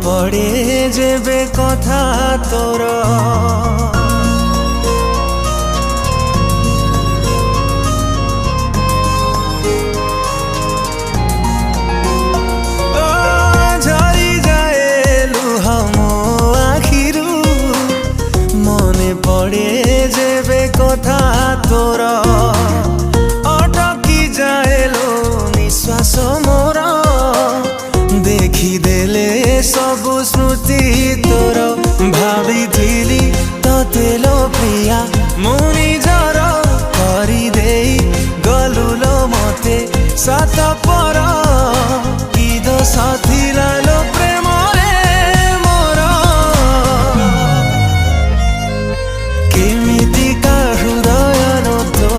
পড়ে যেবে কথা তোর ঝরি যায় লুহ মো আখিরু মনে পড়ে যেবে কথা তোর অটকি যায় লো নিশ্বাস মোর ଦେଖିଦେଲେ ସବୁ ସ୍ମୃତି ତୋର ଭାବିଥିଲି ତତେ ଲୋ ପ୍ରିୟା ମୁଁ ନିଜର କରିଦେଇ ଗଲୁ ଲୋ ମତେ ସତ ପର କି ଦୋଷ ଥିଲା।